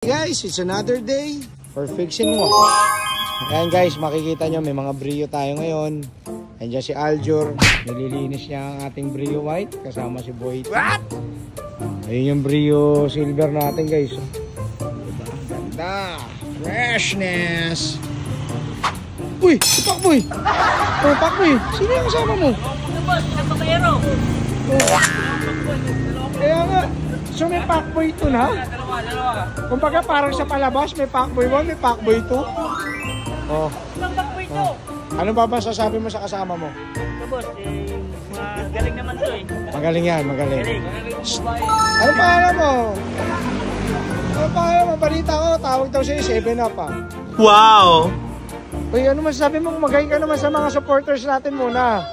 Guys, it's another day for fix and wash. Ayan guys, makikita nyo may mga Brio tayo ngayon. Andiyan si Aljur, nililinis niya ang ating Brio white kasama si Boy. What? Ayun yung Brio silver natin guys. Ganda, freshness. Uy, si Pakboy. Oh, Pakboy, sino yung kasama mo? Ito boss, nagpapaero. Kaya nga, so may Pakboy ito na? Dalawa. Kumbaga parang sa palabas, may Pakboy 1, may Pakboy 2. Oh. Ilang pakboy ito? Ano ba masasabi mo sa kasama mo? Ito boss, magaling naman ito eh. Magaling yan, magaling. Galing. Ano pangalan mo? Ano pangalan mo? Balita ko, tawag daw sa'yo, 7up ah. Wow! Uy, ano masasabi mo? Magaling ka naman sa mga supporters natin muna.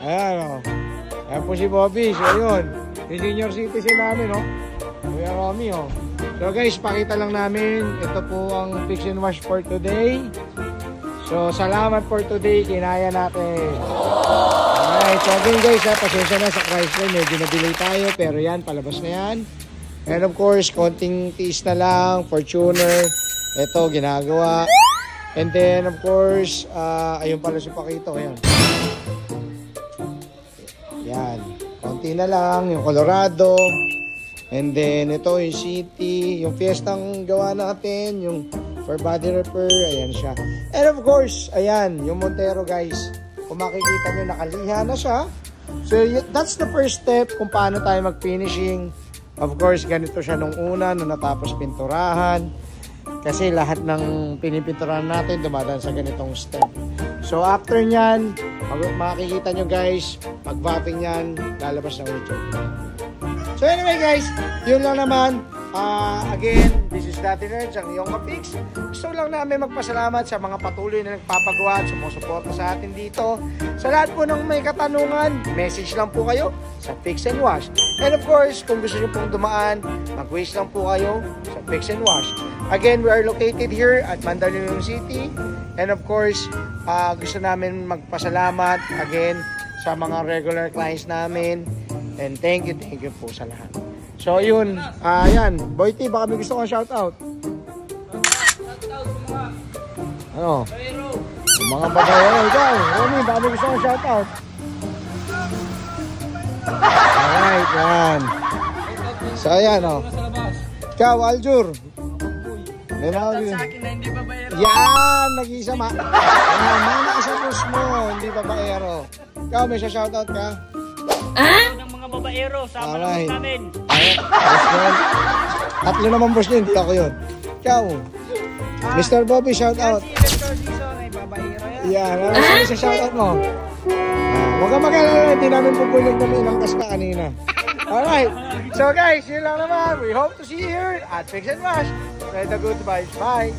Ayan o. Ayan po si Bobby. So yun, yung senior citizen namin o. Kuya Romy o. So guys, pakita lang namin. Ito po ang fix and wash for today. So salamat for today. Kinaya natin. Alright, so again guys, pasensya na sa Chrysler. Medyo na-delay tayo. Pero yan, palabas na yan. And of course, konting tiis na lang. Fortuner. Ito, ginagawa. And then, of course, ayun pala si Pakito. Ayan. Yan. Konti na lang. Yung Colorado. And then, ito yung City. Yung Fiestang gawa natin. Yung for body repair. Ayan siya. And of course, ayan. Yung Montero, guys. Kung makikita nyo, nakaliha na siya. So, that's the first step kung paano tayo mag-finishing. Of course, ganito siya nung una, nung natapos pinturahan. Kasi lahat ng pinipinturahan natin dumadaan sa ganitong step. So after nyan, makikita nyo guys, pag-vapping nyan, lalabas na ulit yun. So anyway guys, yun lang naman. Again, this is Daddy Nerds, ang iyong kapix. Gusto lang namin magpasalamat sa mga patuloy na nagpapagawa at sumusuporta sa atin dito. Sa lahat po ng may katanungan, message lang po kayo sa Fix and Wash. And of course, kung gusto nyo pong dumaan, mag-waste lang po kayo sa Fix and Wash. Again, we are located here at Mandaluyong City. And of course, gusto namin magpasalamat again sa mga regular clients namin. And thank you po sa lahat. So yun, yan. Boy T, baka may gusto kong shoutout. Ano? Yung mga babaero. Ikaw, Romy, baka may gusto kong shoutout. Alright, yan. So ayan, o. Ikaw, Aljur. May mga Sa akin na hindi babaero. yan, nag-iisa ma. Yan, mga nasa push mo, hindi babaero. Ikaw, may shoutout ka? Ng mga babaero, sama Alright. lang namin. Tatlo naman boss niya, hindi ako yun. Ikaw, Mr. Bobby, shoutout. Si Victor Dizon ay babaero yan. Yan, ano sa shoutout mo? Huwag kang mag-alala, hindi namin pupulig namin ilang kas ka kanina. Alright, so guys, yun lang naman. We hope to see you here at Fix and Wash. Spread the good vibes. Bye!